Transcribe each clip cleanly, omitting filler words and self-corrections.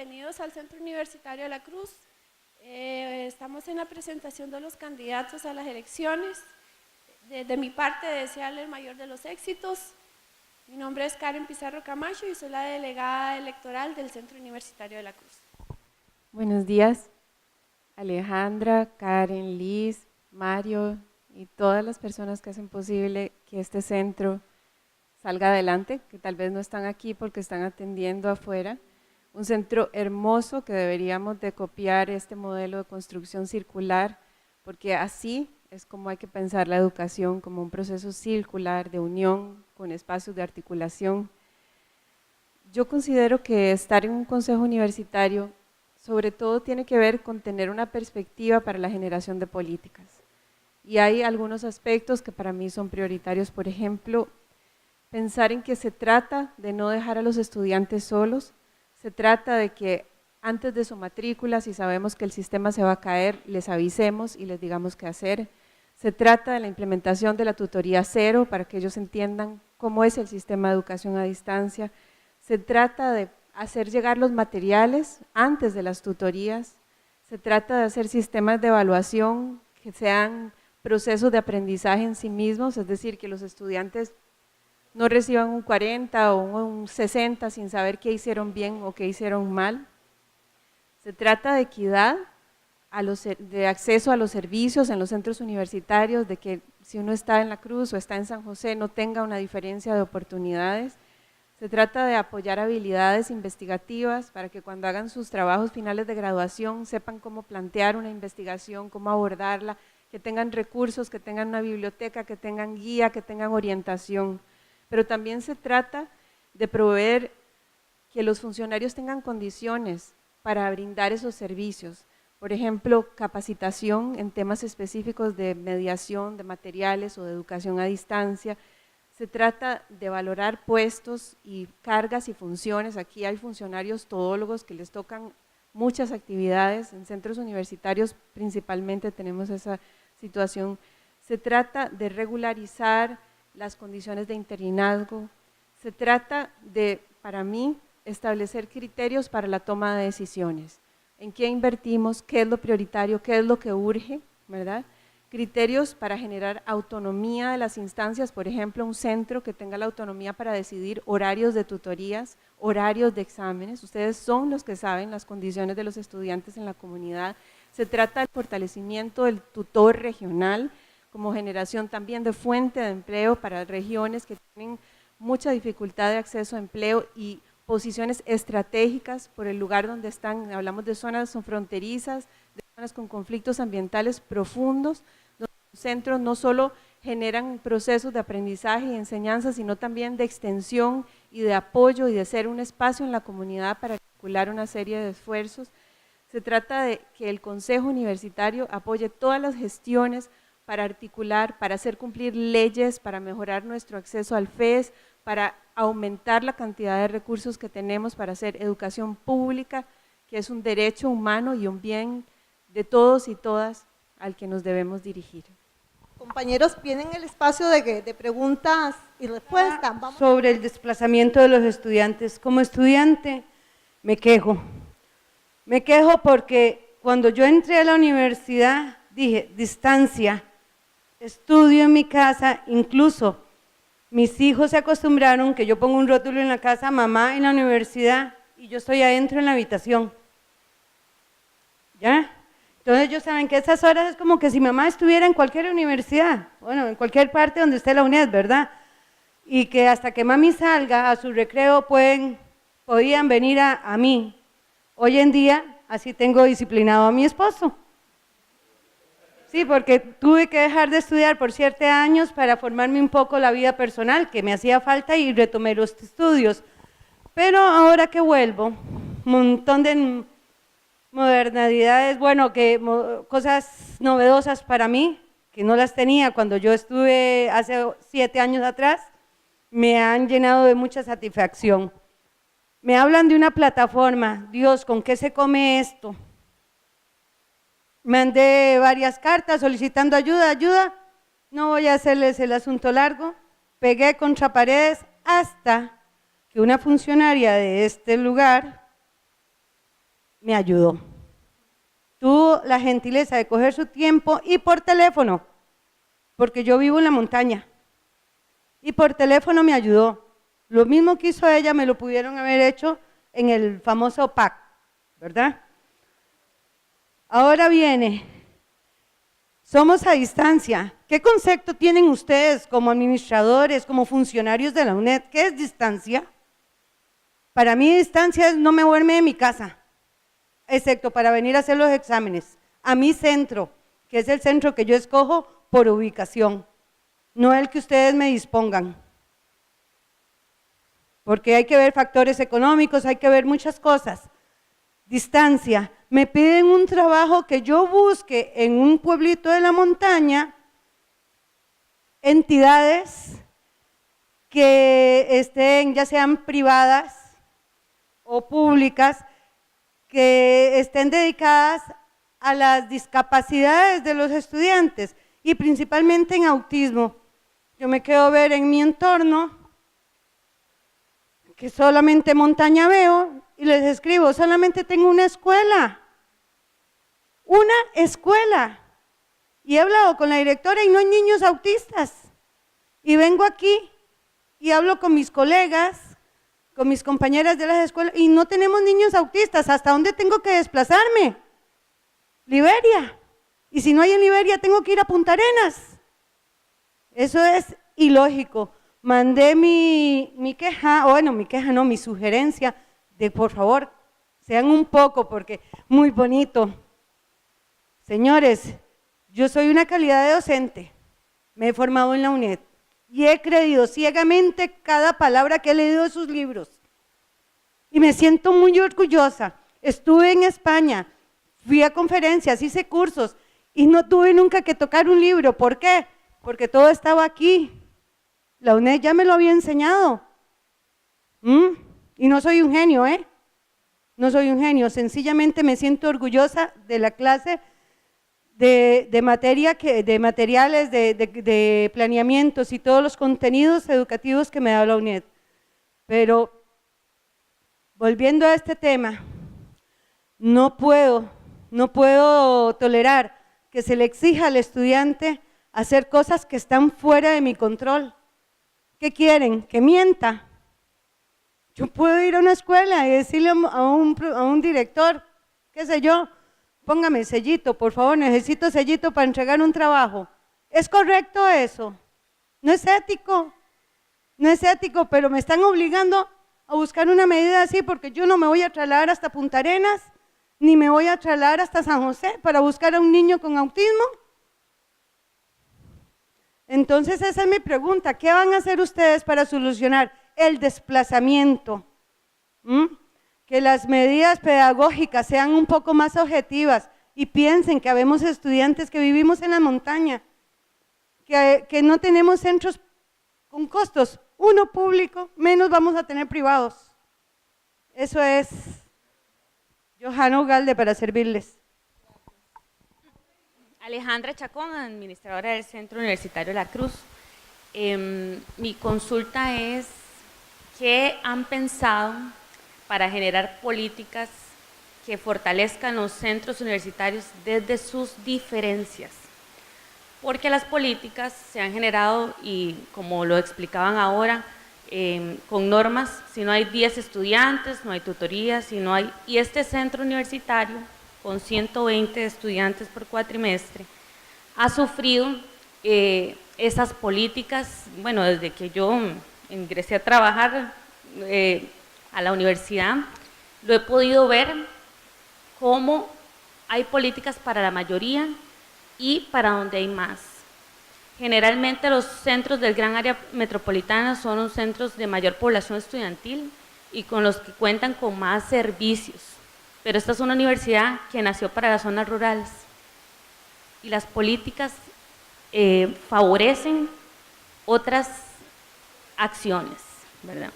bienvenidos al Centro Universitario de la Cruz. Estamos en la presentación de los candidatos a las elecciones. De mi parte, desearle el mayor de los éxitos. Mi nombre es Karen Pizarro Camacho y soy la delegada electoral del Centro Universitario de la Cruz. Buenos días, Alejandra, Karen, Liz, Mario y todas las personas que hacen posible que este centro salga adelante, que tal vez no están aquí porque están atendiendo afuera. Un centro hermoso que deberíamos de copiar este modelo de construcción circular, porque así es como hay que pensar la educación, como un proceso circular de unión con espacios de articulación. Yo considero que estar en un consejo universitario sobre todo tiene que ver con tener una perspectiva para la generación de políticas. Y hay algunos aspectos que para mí son prioritarios, por ejemplo, pensar en que se trata de no dejar a los estudiantes solos, se trata de que antes de su matrícula, si sabemos que el sistema se va a caer, les avisemos y les digamos qué hacer. Se trata de la implementación de la tutoría cero para que ellos entiendan cómo es el sistema de educación a distancia. Se trata de hacer llegar los materiales antes de las tutorías. Se trata de hacer sistemas de evaluación que sean procesos de aprendizaje en sí mismos, es decir, que los estudiantes no reciban un 40 o un 60 sin saber qué hicieron bien o qué hicieron mal. Se trata de equidad, de acceso a los servicios en los centros universitarios, de que si uno está en la Cruz o está en San José no tenga una diferencia de oportunidades. Se trata de apoyar habilidades investigativas para que cuando hagan sus trabajos finales de graduación sepan cómo plantear una investigación, cómo abordarla, que tengan recursos, que tengan una biblioteca, que tengan guía, que tengan orientación. Pero también se trata de proveer que los funcionarios tengan condiciones para brindar esos servicios. Por ejemplo, capacitación en temas específicos de mediación, de materiales o de educación a distancia. Se trata de valorar puestos y cargas y funciones. Aquí hay funcionarios todólogos que les tocan muchas actividades, en centros universitarios principalmente tenemos esa situación. Se trata de regularizar las condiciones de interinazgo. Se trata de, para mí, establecer criterios para la toma de decisiones. ¿En qué invertimos? ¿Qué es lo prioritario? ¿Qué es lo que urge? ¿Verdad? Criterios para generar autonomía de las instancias, por ejemplo, un centro que tenga la autonomía para decidir horarios de tutorías, horarios de exámenes. Ustedes son los que saben las condiciones de los estudiantes en la comunidad. Se trata del fortalecimiento del tutor regional, como generación también de fuente de empleo para regiones que tienen mucha dificultad de acceso a empleo y posiciones estratégicas por el lugar donde están. Hablamos de zonas fronterizas, de zonas con conflictos ambientales profundos, donde los centros no solo generan procesos de aprendizaje y enseñanza, sino también de extensión y de apoyo y de ser un espacio en la comunidad para articular una serie de esfuerzos. Se trata de que el Consejo Universitario apoye todas las gestiones para articular, para hacer cumplir leyes, para mejorar nuestro acceso al FES, para aumentar la cantidad de recursos que tenemos para hacer educación pública, que es un derecho humano y un bien de todos y todas al que nos debemos dirigir. Compañeros, vienen el espacio de preguntas y respuestas. Sobre el desplazamiento de los estudiantes. Como estudiante me quejo porque cuando yo entré a la universidad dije, distancia, estudio en mi casa, incluso mis hijos se acostumbraron que yo pongo un rótulo en la casa, mamá en la universidad, y yo estoy adentro en la habitación. ¿Ya? Entonces ellos saben que esas horas es como que si mamá estuviera en cualquier universidad, bueno, en cualquier parte donde esté la UNED, ¿verdad? Y que hasta que mami salga a su recreo podían venir a mí. Hoy en día así tengo disciplinado a mi esposo. Sí, porque tuve que dejar de estudiar por 7 años para formarme un poco la vida personal, que me hacía falta, y retomé los estudios. Pero ahora que vuelvo, un montón de modernidades, bueno, cosas novedosas para mí, que no las tenía cuando yo estuve hace 7 años atrás, me han llenado de mucha satisfacción. Me hablan de una plataforma, Dios, ¿con qué se come esto? Mandé varias cartas solicitando ayuda, no voy a hacerles el asunto largo, pegué contra paredes hasta que una funcionaria de este lugar me ayudó. Tuvo la gentileza de coger su tiempo y por teléfono, porque yo vivo en la montaña, y por teléfono me ayudó. Lo mismo que hizo ella me lo pudieron haber hecho en el famoso PAC, ¿verdad? Ahora viene, somos a distancia. ¿Qué concepto tienen ustedes como administradores, como funcionarios de la UNED? ¿Qué es distancia? Para mí distancia es no moverme de mi casa, excepto para venir a hacer los exámenes, a mi centro, que es el centro que yo escojo por ubicación, no el que ustedes me dispongan. Porque hay que ver factores económicos, hay que ver muchas cosas. Distancia, me piden un trabajo que yo busque en un pueblito de la montaña, entidades que estén, ya sean privadas o públicas, que estén dedicadas a las discapacidades de los estudiantes y principalmente en autismo. Yo me quedo ver en mi entorno que solamente montaña veo y les escribo, solamente tengo una escuela, y he hablado con la directora y no hay niños autistas, y vengo aquí y hablo con mis colegas, con mis compañeras de las escuelas y no tenemos niños autistas. ¿Hasta dónde tengo que desplazarme? Liberia, y si no hay en Liberia tengo que ir a Punta Arenas. Eso es ilógico. Mandé mi queja, bueno, mi queja no, mi sugerencia de por favor, sean un poco, porque muy bonito. Señores, yo soy una calidad de docente, me he formado en la UNED y he creído ciegamente cada palabra que he leído de sus libros. Y me siento muy orgullosa. Estuve en España, fui a conferencias, hice cursos y no tuve nunca que tocar un libro. ¿Por qué? Porque todo estaba aquí. La UNED ya me lo había enseñado. Y no soy un genio, ¿eh? No soy un genio, sencillamente me siento orgullosa de la clase de materiales, de planeamientos y todos los contenidos educativos que me da la UNED. Pero, volviendo a este tema, no puedo tolerar que se le exija al estudiante hacer cosas que están fuera de mi control. ¿Qué quieren? ¿Que mienta? Yo puedo ir a una escuela y decirle a un director, qué sé yo, póngame sellito, por favor, necesito sellito para entregar un trabajo. ¿Es correcto eso? No es ético, pero me están obligando a buscar una medida así porque yo no me voy a trasladar hasta Punta Arenas, ni me voy a trasladar hasta San José para buscar a un niño con autismo. Entonces esa es mi pregunta, ¿qué van a hacer ustedes para solucionar el desplazamiento? Que las medidas pedagógicas sean un poco más objetivas y piensen que habemos estudiantes que vivimos en la montaña, que no tenemos centros con costos, uno público, menos vamos a tener privados. Eso es Johanna Ugalde para servirles. Alejandra Chacón, administradora del Centro Universitario La Cruz. Mi consulta es, ¿qué han pensado para generar políticas que fortalezcan los centros universitarios desde sus diferencias? Porque las políticas se han generado, y como lo explicaban ahora, con normas, si no hay 10 estudiantes, no hay tutorías, y este centro universitario, con 120 estudiantes por cuatrimestre, ha sufrido esas políticas, bueno, desde que yo ingresé a trabajar a la universidad, lo he podido ver cómo hay políticas para la mayoría y para donde hay más. Generalmente los centros del gran área metropolitana son los centros de mayor población estudiantil y con los que cuentan con más servicios. Pero esta es una universidad que nació para las zonas rurales y las políticas favorecen otras acciones, ¿verdad?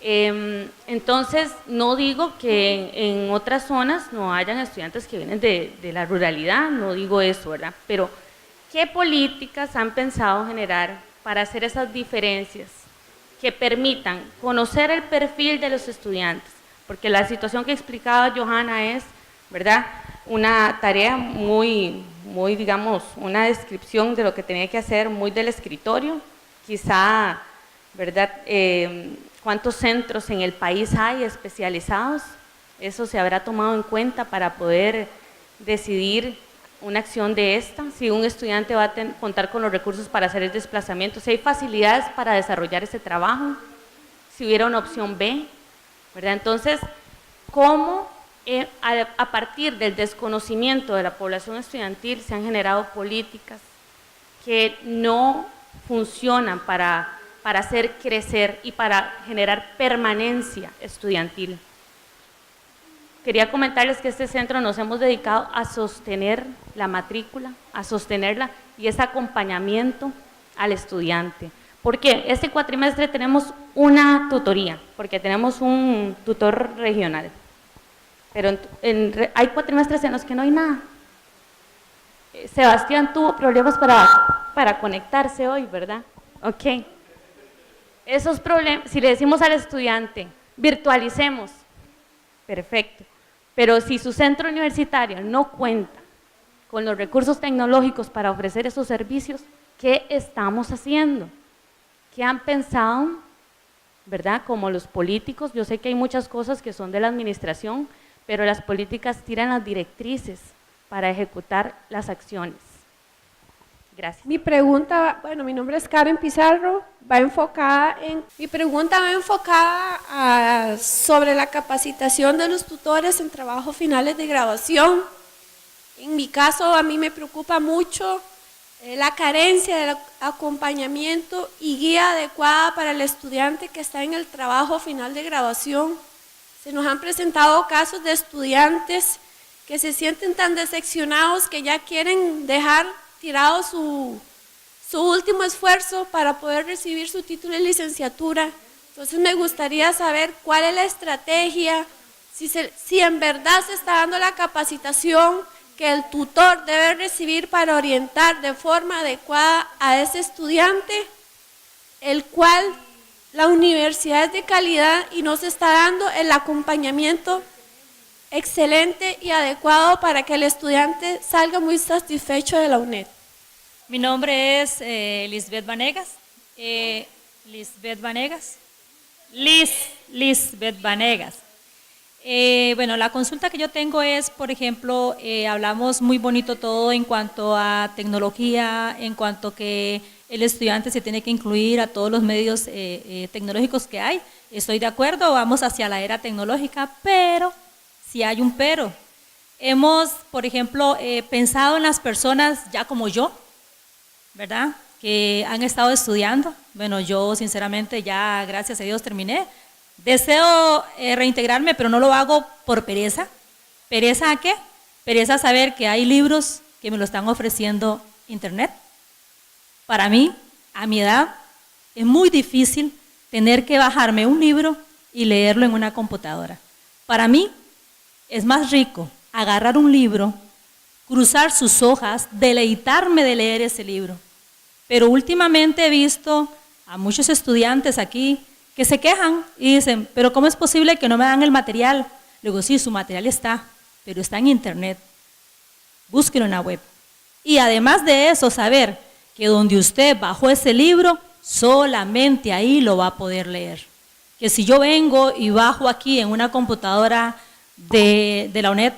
Entonces, no digo que en otras zonas no hayan estudiantes que vienen de la ruralidad, no digo eso, ¿verdad? Pero, ¿qué políticas han pensado generar para hacer esas diferencias que permitan conocer el perfil de los estudiantes, porque la situación que explicaba Johanna es, ¿verdad?, una tarea muy, digamos, una descripción de lo que tenía que hacer, muy del escritorio, quizá, ¿verdad?, cuántos centros en el país hay especializados, eso se habrá tomado en cuenta para poder decidir una acción de esta, si un estudiante va a contar con los recursos para hacer el desplazamiento, si hay facilidades para desarrollar ese trabajo, si hubiera una opción B, ¿verdad? Entonces, ¿cómo a partir del desconocimiento de la población estudiantil se han generado políticas que no funcionan para hacer crecer y para generar permanencia estudiantil? Quería comentarles que este centro nos hemos dedicado a sostener la matrícula, a sostenerla y ese acompañamiento al estudiante. ¿Por qué? Este cuatrimestre tenemos una tutoría, porque tenemos un tutor regional, pero hay cuatrimestres en los que no hay nada. Sebastián tuvo problemas para conectarse hoy, ¿verdad? Ok. Esos problemas, si le decimos al estudiante, virtualicemos, perfecto. Pero si su centro universitario no cuenta con los recursos tecnológicos para ofrecer esos servicios, ¿qué estamos haciendo? ¿Qué han pensado, verdad? Como los políticos, yo sé que hay muchas cosas que son de la administración, pero las políticas tiran las directrices para ejecutar las acciones. Gracias. Mi pregunta, bueno, mi nombre es Karen Pizarro, mi pregunta va enfocada sobre la capacitación de los tutores en trabajos finales de graduación. En mi caso, a mí me preocupa mucho la carencia del acompañamiento y guía adecuada para el estudiante que está en el trabajo final de graduación. Se nos han presentado casos de estudiantes que se sienten tan decepcionados que ya quieren dejar tirado su último esfuerzo para poder recibir su título de licenciatura. Entonces me gustaría saber cuál es la estrategia, si en verdad se está dando la capacitación que el tutor debe recibir para orientar de forma adecuada a ese estudiante, el cual la universidad es de calidad y no se está dando el acompañamiento excelente y adecuado para que el estudiante salga muy satisfecho de la UNED. Mi nombre es Lisbeth Vanegas. Lisbeth Vanegas. Bueno, la consulta que yo tengo es, por ejemplo, hablamos muy bonito todo en cuanto a tecnología, en cuanto que el estudiante se tiene que incluir a todos los medios tecnológicos que hay. Estoy de acuerdo, vamos hacia la era tecnológica, pero si hay un pero. Hemos, por ejemplo, pensado en las personas ya como yo, ¿verdad?, que han estado estudiando. Bueno, yo sinceramente ya, gracias a Dios, terminé. Deseo reintegrarme, pero no lo hago por pereza. ¿Pereza a qué? Pereza a saber que hay libros que me lo están ofreciendo internet. Para mí, a mi edad, es muy difícil tener que bajarme un libro y leerlo en una computadora. Para mí, es más rico agarrar un libro, cruzar sus hojas, deleitarme de leer ese libro. Pero últimamente he visto a muchos estudiantes aquí que se quejan y dicen, pero ¿cómo es posible que no me dan el material? Le digo, sí, su material está, pero está en internet. Búsquelo en la web. Y además de eso, saber que donde usted bajó ese libro, solamente ahí lo va a poder leer. Que si yo vengo y bajo aquí en una computadora de la UNED,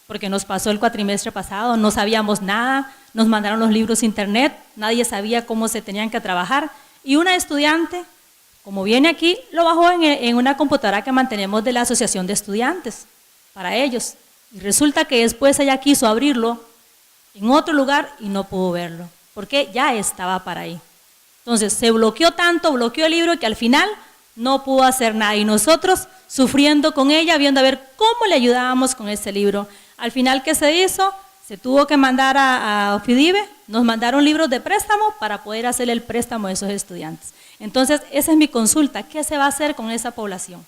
porque nos pasó el cuatrimestre pasado, no sabíamos nada, nos mandaron los libros a internet, nadie sabía cómo se tenían que trabajar, y una estudiante, como viene aquí, lo bajó en una computadora que mantenemos de la Asociación de Estudiantes, para ellos, y resulta que después ella quiso abrirlo en otro lugar y no pudo verlo, porque ya estaba para ahí. Entonces se bloqueó tanto, bloqueó el libro, que al final no pudo hacer nada, y nosotros sufriendo con ella, viendo a ver cómo le ayudábamos con ese libro. Al final, ¿qué se hizo? Se tuvo que mandar a Ofidive, nos mandaron libros de préstamo para poder hacer el préstamo de esos estudiantes. Entonces, esa es mi consulta, ¿qué se va a hacer con esa población?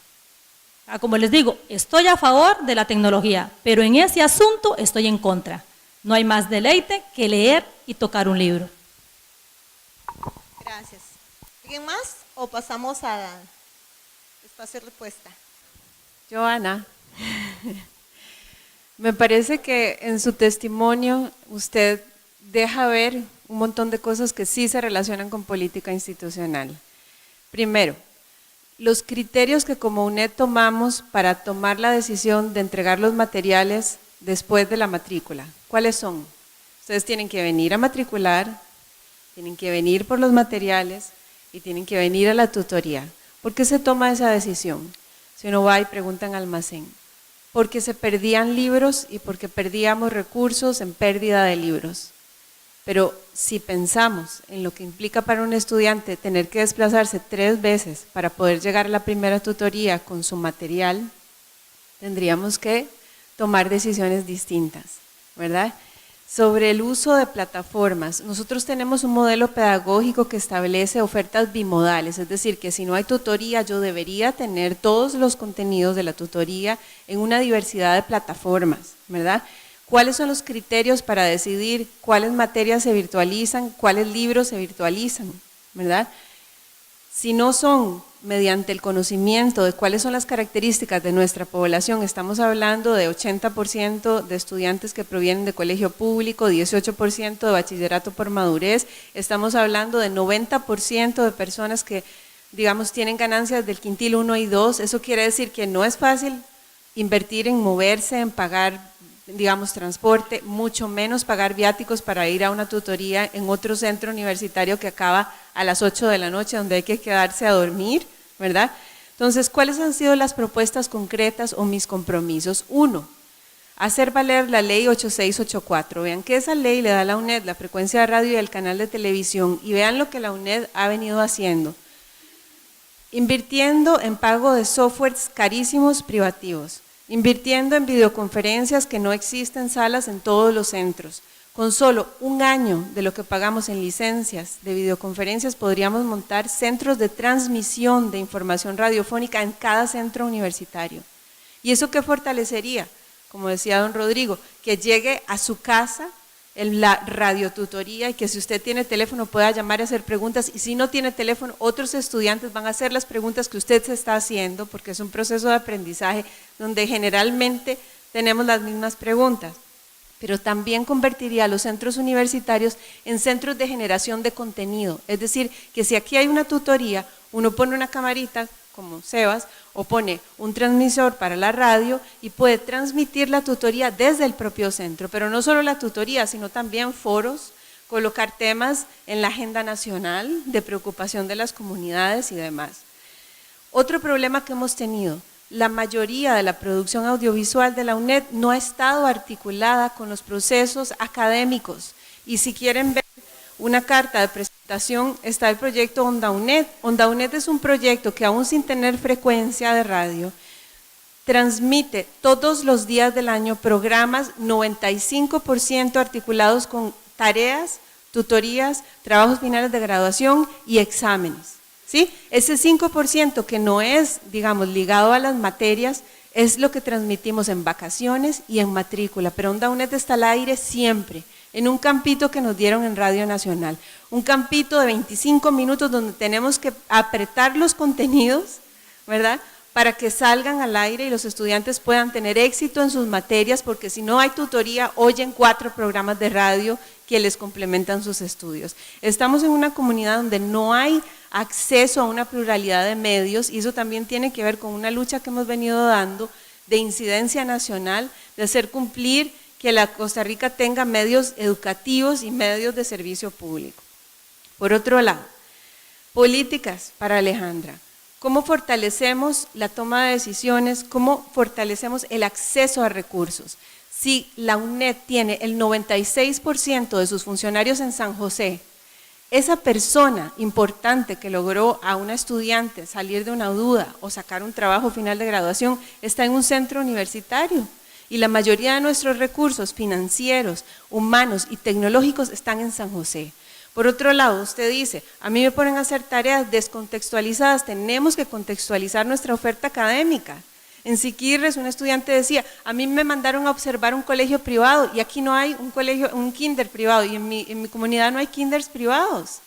Como les digo, estoy a favor de la tecnología, pero en ese asunto estoy en contra. No hay más deleite que leer y tocar un libro. Gracias. ¿Alguien más o pasamos a espacio de respuesta? Joana, me parece que en su testimonio usted deja ver un montón de cosas que sí se relacionan con política institucional. Primero, los criterios que como UNED tomamos para tomar la decisión de entregar los materiales después de la matrícula, ¿cuáles son? Ustedes tienen que venir a matricular, tienen que venir por los materiales y tienen que venir a la tutoría. ¿Por qué se toma esa decisión? Si uno va y pregunta en almacén. Porque se perdían libros y porque perdíamos recursos en pérdida de libros. Pero si pensamos en lo que implica para un estudiante tener que desplazarse 3 veces para poder llegar a la primera tutoría con su material, tendríamos que tomar decisiones distintas, ¿verdad? Sobre el uso de plataformas, nosotros tenemos un modelo pedagógico que establece ofertas bimodales, es decir, que si no hay tutoría, yo debería tener todos los contenidos de la tutoría en una diversidad de plataformas, ¿verdad? ¿Cuáles son los criterios para decidir cuáles materias se virtualizan, cuáles libros se virtualizan, ¿verdad? Si no son mediante el conocimiento de cuáles son las características de nuestra población, estamos hablando de 80% de estudiantes que provienen de colegio público, 18% de bachillerato por madurez, estamos hablando de 90% de personas que, digamos, tienen ganancias del quintil 1 y 2, eso quiere decir que no es fácil invertir en moverse, en pagar, digamos, transporte, mucho menos pagar viáticos para ir a una tutoría en otro centro universitario que acaba a las 8 de la noche, donde hay que quedarse a dormir, ¿verdad? Entonces, ¿cuáles han sido las propuestas concretas o mis compromisos? 1, hacer valer la ley 8684. Vean que esa ley le da a la UNED la frecuencia de radio y el canal de televisión, y vean lo que la UNED ha venido haciendo. Invirtiendo en pago de softwares carísimos privativos, invirtiendo en videoconferencias que no existen salas en todos los centros. Con solo 1 año de lo que pagamos en licencias de videoconferencias podríamos montar centros de transmisión de información radiofónica en cada centro universitario. ¿Y eso qué fortalecería? Como decía don Rodrigo, que llegue a su casa la radiotutoría y que si usted tiene teléfono pueda llamar y hacer preguntas, y si no tiene teléfono, otros estudiantes van a hacer las preguntas que usted se está haciendo, porque es un proceso de aprendizaje donde generalmente tenemos las mismas preguntas. Pero también convertiría a los centros universitarios en centros de generación de contenido, es decir, que si aquí hay una tutoría, uno pone una camarita, como Sebas, o pone un transmisor para la radio y puede transmitir la tutoría desde el propio centro, pero no solo la tutoría, sino también foros, colocar temas en la agenda nacional de preocupación de las comunidades y demás. Otro problema que hemos tenido, la mayoría de la producción audiovisual de la UNED no ha estado articulada con los procesos académicos, y si quieren ver una carta de presentación está el proyecto Onda UNED. Onda UNED es un proyecto que aún sin tener frecuencia de radio, transmite todos los días del año programas 95% articulados con tareas, tutorías, trabajos finales de graduación y exámenes. ¿Sí? Ese 5% que no es, digamos, ligado a las materias, es lo que transmitimos en vacaciones y en matrícula, pero Onda UNED está al aire siempre, en un campito que nos dieron en Radio Nacional, un campito de 25 minutos donde tenemos que apretar los contenidos, ¿verdad?, para que salgan al aire y los estudiantes puedan tener éxito en sus materias, porque si no hay tutoría, oyen 4 programas de radio que les complementan sus estudios. Estamos en una comunidad donde no hay acceso a una pluralidad de medios, y eso también tiene que ver con una lucha que hemos venido dando de incidencia nacional, de hacer cumplir que la Costa Rica tenga medios educativos y medios de servicio público. Por otro lado, políticas para Alejandra. ¿Cómo fortalecemos la toma de decisiones? ¿Cómo fortalecemos el acceso a recursos? Si la UNED tiene el 96% de sus funcionarios en San José, esa persona importante que logró a una estudiante salir de una duda o sacar un trabajo final de graduación está en un centro universitario, y la mayoría de nuestros recursos financieros, humanos y tecnológicos están en San José. Por otro lado, usted dice, a mí me ponen a hacer tareas descontextualizadas, tenemos que contextualizar nuestra oferta académica. En Siquirres un estudiante decía, a mí me mandaron a observar un colegio privado y aquí no hay un kinder privado, y en mi comunidad no hay kinders privados.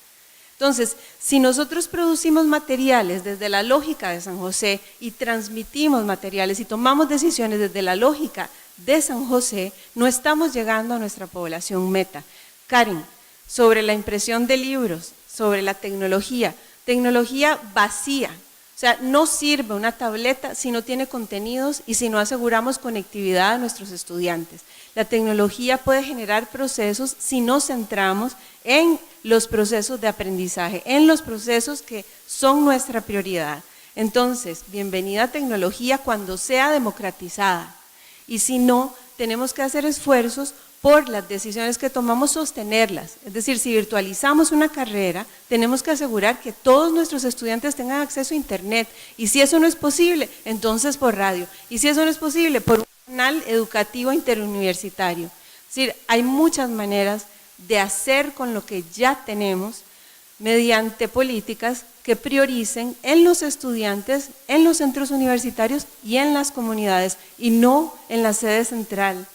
Entonces, si nosotros producimos materiales desde la lógica de San José y transmitimos materiales y tomamos decisiones desde la lógica de San José, no estamos llegando a nuestra población meta. Karen, sobre la impresión de libros, sobre la tecnología vacía. O sea, no sirve una tableta si no tiene contenidos y si no aseguramos conectividad a nuestros estudiantes. La tecnología puede generar procesos si nos centramos en los procesos de aprendizaje, en los procesos que son nuestra prioridad. Entonces, bienvenida tecnología cuando sea democratizada. Y si no, tenemos que hacer esfuerzos por las decisiones que tomamos sostenerlas. Es decir, si virtualizamos una carrera, tenemos que asegurar que todos nuestros estudiantes tengan acceso a internet. Y si eso no es posible, entonces por radio. Y si eso no es posible, por un canal educativo interuniversitario. Es decir, hay muchas maneras de hacer con lo que ya tenemos mediante políticas que prioricen en los estudiantes, en los centros universitarios y en las comunidades, y no en la sede central